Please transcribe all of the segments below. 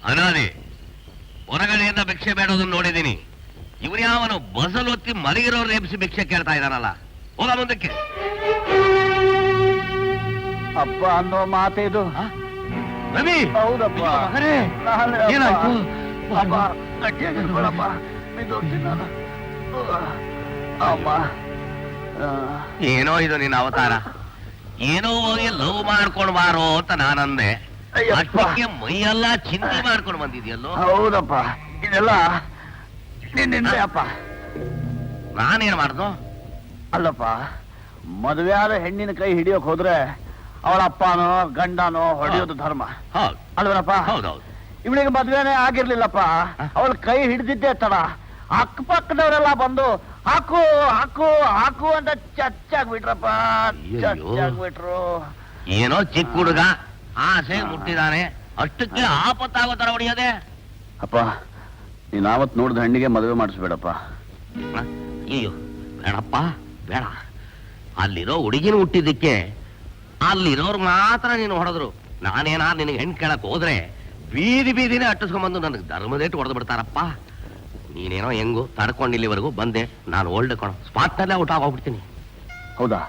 ಅನಾದಿ ಹೊರಗಡೆಯಿಂದ ಭಿಕ್ಷೆ ಬೇಡೋದನ್ನ ನೋಡಿದ್ದೀನಿ. ಇವನು ಯಾವನು ಬಸಲೊತ್ತಿ ಮಲಗಿರೋರು ನೇಮಿಸಿ ಭಿಕ್ಷೆ ಕೇಳ್ತಾ ಇದ್ದಾನಲ್ಲ. ಹೋಗ ಮುಂದಕ್ಕೆ. ಅಪ್ಪ ಅನ್ನೋ ಮಾತೇದು ರವಿ. ಹೌದಪ್ಪ. ಏನಾಯ್ತು? ಏನೋ ಇದು ನಿನ್ನ ಅವತಾರ. ಏನೋ ಹೋಗಿ ಲವ್ ಮಾಡ್ಕೊಂಡು ಬಾರೋ ಅಂತ ನಾನಂದೆ. ಅಷ್ಟಕ್ಕೆ ಮೈಯೆಲ್ಲ ಚಿಂತೆ ಮಾಡ್ಕೊಂಡು ಬಂದಿದ್ಯಲ್ಲೋ. ಹೌದಪ್ಪ, ಇದೆಲ್ಲ ನಿನ್ನಿಂದ ಅಪ್ಪ. ನಾನೇನ್ ಮಾಡ್ದು? ಅಲ್ಲಪ್ಪ, ಮದುವೆ ಆದ ಹೆಣ್ಣಿನ ಕೈ ಹಿಡಿಯೋಕ್ ಹೋದ್ರೆ ಅವಳ ಅಪ್ಪನೋ ಗಂಡನೋ ಹೊಡೆಯೋದು ಧರ್ಮ ಅಲ್ವೇನಪ್ಪ? ಹೌದೌದು. ಇವಳಿಗೆ ಮದ್ವೆನೇ ಆಗಿರ್ಲಿಲ್ಲಪ್ಪ. ಅವಳ ಕೈ ಹಿಡಿದಿದ್ದೆ ತಡ. ಅಕ್ಕಪಕ್ಕದವರೆಲ್ಲ ಬಂದು ಹಾಕು ಹಾಕು ಹಾಕು ಅಂತ ಚಚ್ಚಾಗ್ಬಿಟ್ರಪ್ಪ. ಚಚ್ಚಾಗ್ಬಿಟ್ರು. ಏನೋ ಚಿಕ್ಕ ಹುಡುಗ ಆಸೆ ಮುಟ್ಟಿದಾನೆ, ಅಷ್ಟಕ್ಕೆ ಆಪತ್ತಾಗೋ ತರ ಹೊಡಿಯೋದೆ. ಅಪ್ಪ, ನೀನ್ ಆವತ್ ನೋಡಿದ ಹೆಣ್ಣಿಗೆ ಮದುವೆ ಮಾಡಿಸ್ಬೇಡಪ್ಪ. ಅಯ್ಯೋ ಬೇಡಪ್ಪ, ಬೇಡ. ಅಲ್ಲಿರೋ ಹುಡುಗಿನ ಹುಟ್ಟಿದ್ದಕ್ಕೆ ಅಲ್ಲಿರೋರು ಮಾತ್ರ ನೀನು ಹೊಡೆದ್ರು. ನಾನೇನಾ ನಿನಗೆ ಹೆಣ್ಣು ಕೇಳಕ್ ಹೋದ್ರೆ ಬೀದಿ ಬೀದಿನೇ ಅಟ್ಟಿಸ್ಕೊಂಡ್ಬಂದು ನನಗೆ ಧರ್ಮದೇಟು ಹೊಡೆದು ಬಿಡ್ತಾರಪ್ಪ. ನೀನೇನೋ ಹೆಂಗು ತಡ್ಕೊಂಡು ಇಲ್ಲಿವರೆಗೂ ಬಂದೆ. ನಾನು ಓಲ್ಡ್ ಕಣೋ, ಸ್ಪಾಟ್ನಲ್ಲೇ ಊಟ ಆಗೋಗ್ಬಿಡ್ತೀನಿ. ಹೌದಾ?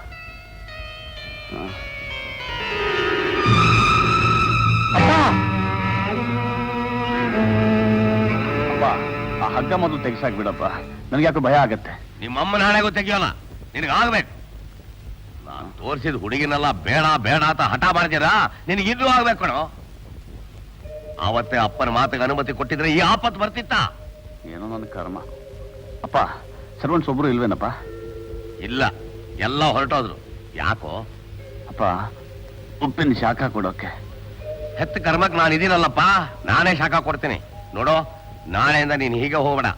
ಅಪ್ಪ, ಆ ಹಗ್ಗ ಮೊದಲು ತೆಗಿಸಾಕ್ಬಿಡಪ್ಪ. ನನಗೆ ಯಾಕೋ ಭಯ ಆಗತ್ತೆ. ನಿಮ್ಮಮ್ಮನ ಹಣೆಗೂ ತೆಗಿಯೋಲ್ಲ, ನಿನಗಾಗ್ಬೇಕು. ನಾನು ತೋರಿಸಿದ ಹುಡುಗಿನೆಲ್ಲ ಬೇಡ ಬೇಡ ಅಂತ ಹಠ ಮಾಡ್ತೀರಾ, ನಿನಗಿನ್ನೂ ಆಗ್ಬೇಕು ಕಣೋ. ಆವತ್ತೇ ಅಪ್ಪನ ಮಾತಿಗೆ ಅನುಮತಿ ಕೊಟ್ಟಿದ್ರೆ ಈ ಆಪತ್ತು ಬರ್ತಿತ್ತ? ಏನೋ ನನ್ನ ಕರ್ಮ. ಅಪ್ಪ, ಸರ್ವೆಂಟ್ಸ್ ಒಬ್ರು ಇಲ್ವೇನಪ್ಪ? ಇಲ್ಲ, ಎಲ್ಲ ಹೊರಟೋದ್ರು. ಯಾಕೋ? ಅಪ್ಪ, ಉಪ್ಪಿನ ಶಾಖ ಕೊಡೋಕೆ. ಹೆತ್ತ ಕರ್ಮಕ್ಕೆ ನಾನು ಇದೀನಲ್ಲಪ್ಪ, ನಾನೇ ಶಾಖ ಕೊಡ್ತೀನಿ. ನೋಡೋ, ನಾಳೆಯಿಂದ ನೀನು ಹೀಗೆ ಹೋಗ್ಬೇಡ.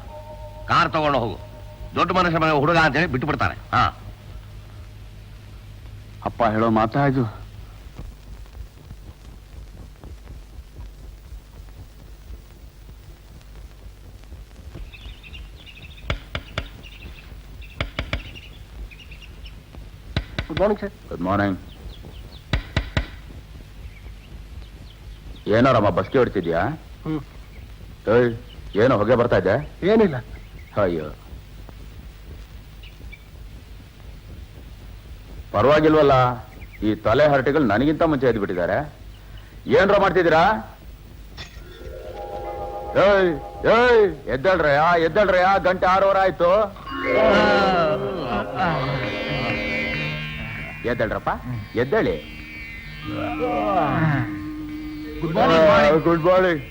ಕಾರ್ ತಗೊಂಡು ಹೋಗು. ದೊಡ್ಡ ಮನುಷ್ಯ ಮನೆ ಹುಡುಗ ಅಂತ ಹೇಳಿ ಬಿಟ್ಟು ಬಿಡ್ತಾರೆ. ಹಾ, ಅಪ್ಪ ಹೇಳೋ ಮಾತಾ ಇದು. Good morning sir. Good morning. ಏನಾರಮ್ಮ ಬಸ್ಗೆ ಹೊಡ್ತಿದ್ಯಾ? ಏನೋ ಹೊಗೆ ಬರ್ತಾ ಇದೆ? ಏನಿಲ್ಲ. ಅಯ್ಯೋ, ಪರವಾಗಿಲ್ವಲ್ಲ. ಈ ತಲೆ ಹರಟೆಗಳು ನನಗಿಂತ ಮುಂಚೆ ಎದ್ದು ಬಿಟ್ಟಿದ್ದಾರೆ. ಏನ್ರ ಮಾಡ್ತಿದ್ದೀರಾ? ಎದ್ದಳ್ರಯ್ಯ ಎದ್ದಳ್ರಯ್ಯ, ಗಂಟೆ 6 ಆಯ್ತು. ಎದ್ದಳ್ರಪ್ಪ, ಎದ್ದೇಳಿ. Good morning.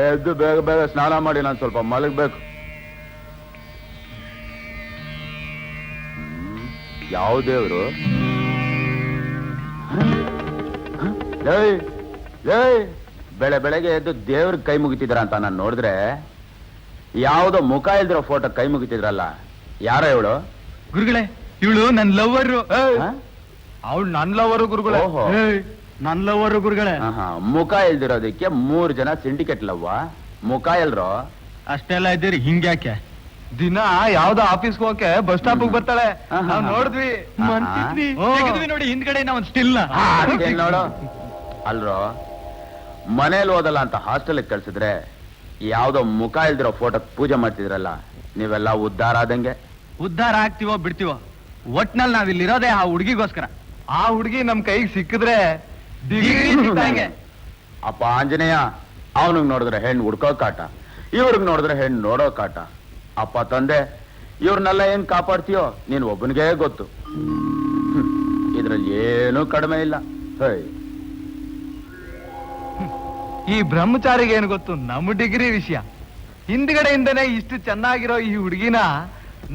ಎದ್ದು ಬೇಗ ಬೇಗ ಸ್ನಾನ ಮಾಡಿ, ನಾನು ಸ್ವಲ್ಪ ಮಲಗಬೇಕು. ಯಾವ ದೇವ್ರು? ಬೆಳೆ ಬೆಳಗ್ಗೆ ಎದ್ದು ದೇವ್ರ ಕೈ ಮುಗಿತಿದ್ರ ಅಂತ ನಾನು ನೋಡಿದ್ರೆ, ಯಾವ್ದೋ ಮುಖ ಇಲ್ದಿರೋ ಫೋಟೋ ಕೈ ಮುಗಿತಿದ್ರಲ್ಲ. ಯಾರ ಇವಳು? ಗುರುಗಳೇ, ಇವಳು ನನ್ ಲವ್ವರು. ಅವಳು ನನ್ ಲವರು ಗುರುಗಳೇ. ನನ್ ಲವರು ಗುರುಗಳೇ. ಮುಖ ಇಲ್ದಿರೋದಕ್ಕೆ 3 ಜನ ಸಿಂಡಿಕೇಟ್ ಲವ್ವ. ಮುಖ ಎಲ್ರೋ? ಅಷ್ಟೆಲ್ಲ ಇದ್ದೀರಿ ಹಿಂಗ್ಯಾಕೆ? ದಿನ ಯಾವ್ದೋ ಆಫೀಸ್ಗೆ ಹೋಗಕ್ಕೆ ಬಸ್ ಸ್ಟಾಪ್ ಬರ್ತಾಳೆ. ನಾವ್ ನೋಡಿದ್ವಿ, ನೋಡಿ ಹಿಂದ್ಗಡೆ ಒಂದ್ ಸ್ಟಿಲ್ ನೋಡು. ಅಲ್ರೋ, ಮನೇಲಿ ಓದಲ್ಲ ಅಂತ ಹಾಸ್ಟೆಲ್ ಕಳ್ಸಿದ್ರೆ ಯಾವ್ದೋ ಮುಖ ಇಲ್ದಿರೋ ಫೋಟೋ ಪೂಜೆ ಮಾಡ್ತಿದ್ರಲ್ಲ, ನೀವೆಲ್ಲ ಉದ್ಧಾರ ಆದಂಗೆ. ಉದ್ಧಾರ ಆಗ್ತೀವೋ ಬಿಡ್ತೀವೋ, ಒಟ್ನಲ್ಲಿ ನಾವಿಲ್ಲಿರೋದೇ ಆ ಹುಡ್ಗಿಗೋಸ್ಕರ. ಆ ಹುಡ್ಗಿ ನಮ್ ಕೈಗೆ ಸಿಕ್ಕಿದ್ರೆ ಅಪ್ಪ ಆಂಜನೇಯ, ಅವನಿಗೆ ನೋಡಿದ್ರೆ ಹೆಣ್ಣು ಹುಡ್ಕೋ ಕಾಟ, ಇವ್ರಿಗೆ ನೋಡಿದ್ರೆ ಹೆಣ್ಣು ನೋಡೋ ಕಾಟ. ಅಪ್ಪ ತಂದೆ, ಇವ್ರನ್ನೆಲ್ಲ ಏನ್ ಕಾಪಾಡ್ತೀಯೋ ನೀನ್ ಒಬ್ಬನಿಗೆ ಗೊತ್ತು. ಇದ್ರಲ್ಲಿ ಏನೂ ಕಡಿಮೆ ಇಲ್ಲ. ಈ ಬ್ರಹ್ಮಚಾರಿಗೆ ಏನು ಗೊತ್ತು ನಮ್ಮ ಡಿಗ್ರಿ ವಿಷಯ. ಹಿಂದ್ಗಡೆಯಿಂದನೇ ಇಷ್ಟು ಚೆನ್ನಾಗಿರೋ ಈ ಹುಡುಗಿನ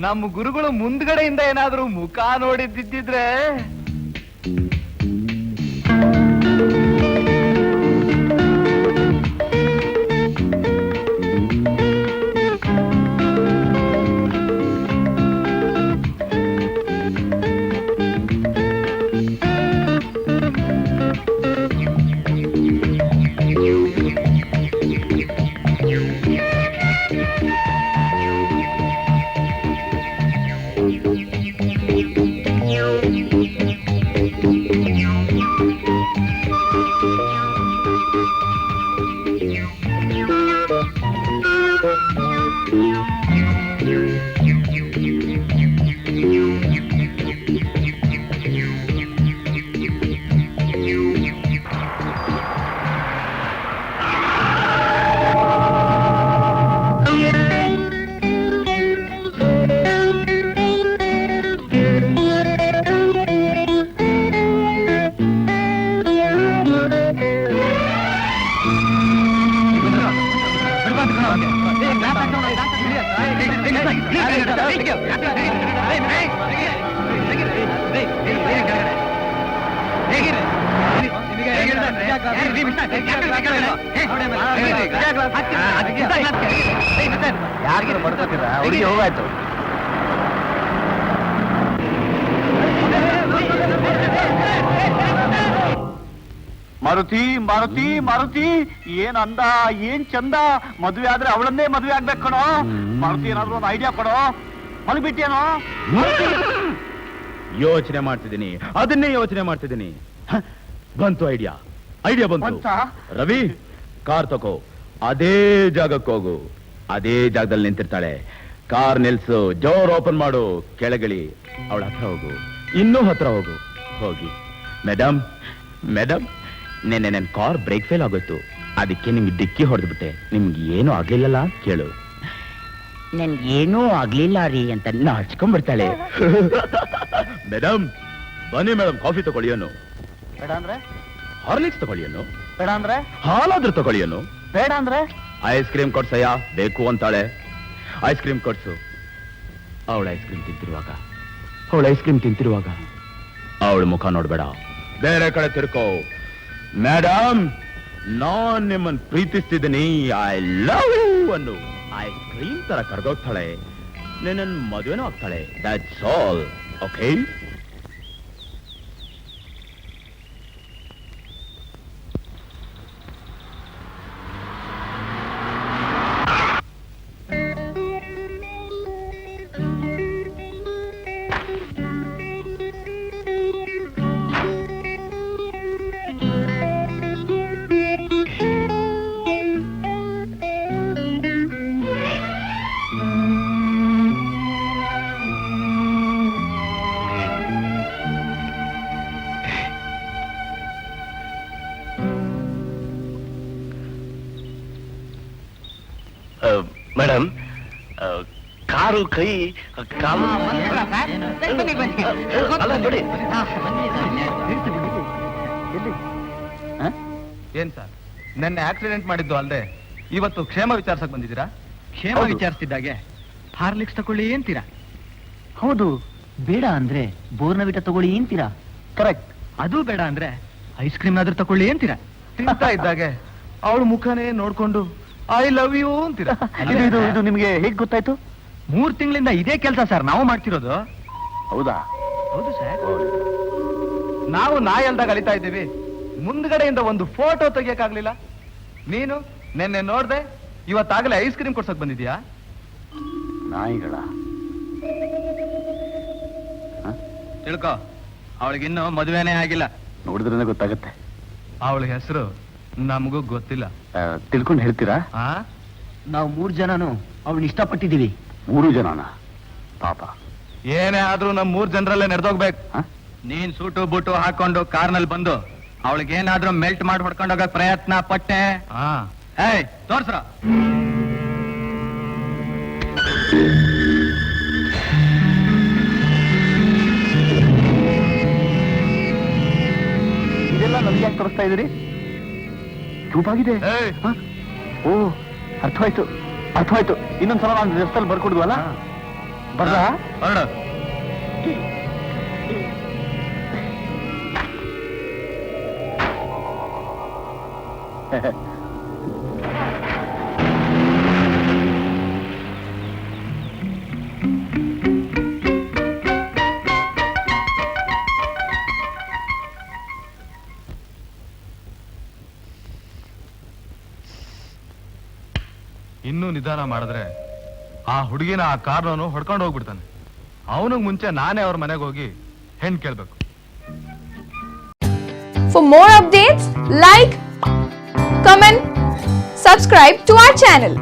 ನಮ್ಮ ಗುರುಗಳು ಮುಂದ್ಗಡೆಯಿಂದ ಏನಾದ್ರೂ ಮುಖ ನೋಡಿದ್ದಿದ್ರೆ. ಯಾಕೆ ಬಡ್ಕೋತೀರ? ಹುಡುಗಿ ಹೋಗಾಯ್ತು. ಮಾರುತಿ ಮಾರುತಿ ಮಾರುತಿ, ಏನ್ ಅಂದ, ಏನ್ ಚಂದ. ಮದ್ವೆ ಆದ್ರೆ ಅವಳನ್ನೇ ಮದ್ವೆ ಆಗ್ಬೇಕು ಕಣೋ. ಮಾರುತಿ ಏನಾದ್ರು ಒಂದು ಐಡಿಯಾ ಕೊಡೋ. ಮಲಗ್ಬಿಟ್ಟೇನೋ? ಯೋಚನೆ ಮಾಡ್ತಿದ್ದೀನಿ, ಅದನ್ನೇ ಯೋಚನೆ ಮಾಡ್ತಿದ್ದೀನಿ. ಬಂತು ಐಡಿಯಾ ಬಂತು. ಬಂತಾ? ರವಿ, ಕಾರ್ ತಗೋ, ಅದೇ ಜಾಗಕ್ಕೆ ಹೋಗು. ಅದೇ ಜಾಗದಲ್ಲಿ ನಿಂತಿರ್ತಾಳೆ. ಕಾರ್ ನಿಲ್ಸು, ಡೋರ್ ಓಪನ್ ಮಾಡು, ಕೆಳಗಿಳಿ, ಅವಳ ಹತ್ರ ಹೋಗು, ಇನ್ನೂ ಹತ್ರ ಹೋಗು. ಹೋಗಿ, ಮೇಡಮ್ ಮೇಡಮ್, ನೆನ್ನೆ ನನ್ನ ಕಾರ್ ಬ್ರೇಕ್ ಫೇಲ್ ಆಗೋಯ್ತು, ಅದಕ್ಕೆ ನಿಮ್ಗೆ ಡಿಕ್ಕಿ ಹೊಡೆದ್ಬಿಟ್ಟೆ, ನಿಮ್ಗೆ ಏನೂ ಆಗ್ಲಿಲ್ಲಲ್ಲ ಕೇಳು. ನನ್ಗೇನೂ ಆಗ್ಲಿಲ್ಲ ರೀ ಅಂತ ನಾಚ್ಕೊಂಡ್ಬಿಡ್ತಾಳೆ. ಮೇಡಮ್ ಬನ್ನಿ ಮೇಡಮ್, ಕಾಫಿ ತಗೊಳ್ಳಿಯನು, ಬೇಡ ಅಂದ್ರೆ? ಹಾರ್ಲಿಕ್ಸ್ ತಗೊಳ್ಳಿಯನು, ಬೇಡ ಅಂದ್ರೆ? ಹಾಲಾದ್ರೂ ತಗೊಳ್ಳಿಯನು, ಬೇಡ ಅಂದ್ರೆ? ಐಸ್ ಕ್ರೀಮ್ ಕೊಡ್ಸಯ್ಯ, ಬೇಕು ಅಂತಾಳೆ. ಐಸ್ ಕ್ರೀಮ್ ಕೊಡ್ಸು. ಅವಳ ಐಸ್ ಕ್ರೀಮ್ ತಿಂತಿರುವಾಗ ಅವಳ ಮುಖ ನೋಡ್ಬೇಡ, ಬೇರೆ ಕಡೆ ತಿರ್ಕೋ. ಮೇಡಮ್, ನಾನ್ ನಿಮ್ಮನ್ ಪ್ರೀತಿಸ್ತಿದ್ದೀನಿ, ಐ ಲವ್ ಯು ಅನ್ನು ಐಸ್ ಕ್ರೀಮ್ ತರ ಕರ್ಗೋಗ್ತಾಳೆ, ನನ್ನ ಮದುವೆನೂ ಆಗ್ತಾಳೆ. That's all. ಓಕೆ? ಮೇಡಮ್, ಕಾರು ಕೈ ಕಾಲು ಅಲ್ಲ ನೋಡಿ. ಏನ್ ಸರ್, ನೆನ್ನೆ ಆಕ್ಸಿಡೆಂಟ್ ಮಾಡಿದ್ದು ಅಲ್ದೆ ಇವತ್ತು ಕ್ಷೇಮ ವಿಚಾರಿಸಕ್ ಬಂದಿದ್ದೀರಾ? ಕ್ಷೇಮ ವಿಚಾರಿಸ್ತಿದ್ದಾಗೆ ಹಾರ್ಲಿಕ್ಸ್ ತಗೊಳ್ಳಿ ಅಂತೀರಾ? ಹೌದು, ಬೇಡ ಅಂದ್ರೆ ಬೋರ್ನವಿಟ ತಗೊಳ್ಳಿ ಅಂತೀರಾ? ಕರೆಕ್ಟ್. ಅದು ಬೇಡ ಅಂದ್ರೆ ಐಸ್ ಕ್ರೀಮ್ ಆದ್ರೂ ತಗೊಳ್ಳಿ ಅಂತೀರಾ? ತಿಂತಾ ಇದ್ದಾಗೆ ಅವಳ ಮುಖನೇ ನೋಡ್ಕೊಂಡು ಐ ಲವ್ ಯು ಅಂತೀರಾ? ಇದು ನಿಮ್ಗೆ ಹೇಗ್ ಗೊತ್ತಾಯ್ತು? 3 ತಿಂಗಳಿಂದ ಇದೇ ಕೆಲಸ ಸರ್ ನಾವು ಮಾಡ್ತಿರೋದು. ಹೌದಾ? ಹೌದು ಸರ್. ನಾವು ನಾಯಿ ಅಲ್ದಾಗ ಅಲಿತಾ ಇದ್ದೀವಿ, ಮುಂದ್ಗಡೆಯಿಂದ ಒಂದು ಫೋಟೋ ತೆಗಿಯಕ್ಕಾಗ್ಲಿಲ್ಲ. ನೀನು ನೆನ್ನೆ ನೋಡ್ದೆ, ಇವತ್ತಾಗಲೇ ಐಸ್ ಕ್ರೀಮ್ ಕೊಡ್ಸಕ್ ಬಂದಿದ್ಯಾ? ನಾಯಿಗಳ ತಿಳ್ಕೊ, ಅವಳಿಗಿನ್ನೂ ಮದುವೆನೇ ಆಗಿಲ್ಲ. ನೋಡಿದ್ರೆ ಗೊತ್ತಾಗತ್ತೆ. ಅವಳ ಹೆಸರು ನಮಗೂ ಗೊತ್ತಿಲ್ಲ. ತಿಳ್ಕೊಂಡು ಹೇಳ್ತೀರಾ? ನಾವು 3 ಜನನು ಅವಳನ್ನ ಇಷ್ಟಪಟ್ಟಿದ್ದೀವಿ. 3 ಜನನ? ಪಾಪ. ಏನೇ ಆದ್ರೂ ನಮ್ 3 ಜನರಲ್ಲೇ ನಡೆದೋಗ್ಬೇಕು. ನೀನ್ ಸೂಟು ಬೂಟು ಹಾಕೊಂಡು ಕಾರ್ನಲ್ಲಿ ಬಂದು ಅವಳಿಗೇನಾದ್ರೂ ಮೆಲ್ಟ್ ಮಾಡಿ ಹೊಡ್ಕೊಂಡು ಹೋಗಕ್ ಪ್ರಯತ್ನ ಪಟ್ಟೆ. ಏಯ್ ತೋರ್ಸ್ರ. ಇದೆಲ್ಲ ನಮ್ಗೆ ಯಾಕೆ ತೋರಿಸ್ತಾ ಇದ್ದೀರಿ? ಚೂಪಾಗಿದೆ. ಓ, ಅರ್ಥವಾಯ್ತು. ಇನ್ನೊಂದ್ಸಲ ನಾನು ರಸ್ತಲ್ಲಿ ಬರ್ಕೊಡ್ವಲ್ಲ, ಬರ್ಲಾ? ಹೊರಡು. ಇನ್ನೂ ನಿಧಾನ ಮಾಡಿದ್ರೆ ಆ ಹುಡುಗಿನ ಆ ಕಾರ್ನವನು ಹೊಡ್ಕೊಂಡು ಹೋಗ್ಬಿಡ್ತಾನೆ. ಅವನಿಗೆ ಮುಂಚೆ ನಾನೇ ಅವ್ರ ಮನೆಗೆ ಹೋಗಿ ಹೆಣ್ ಕೇಳ್ಬೇಕು. For more updates, like, comment, subscribe to our channel.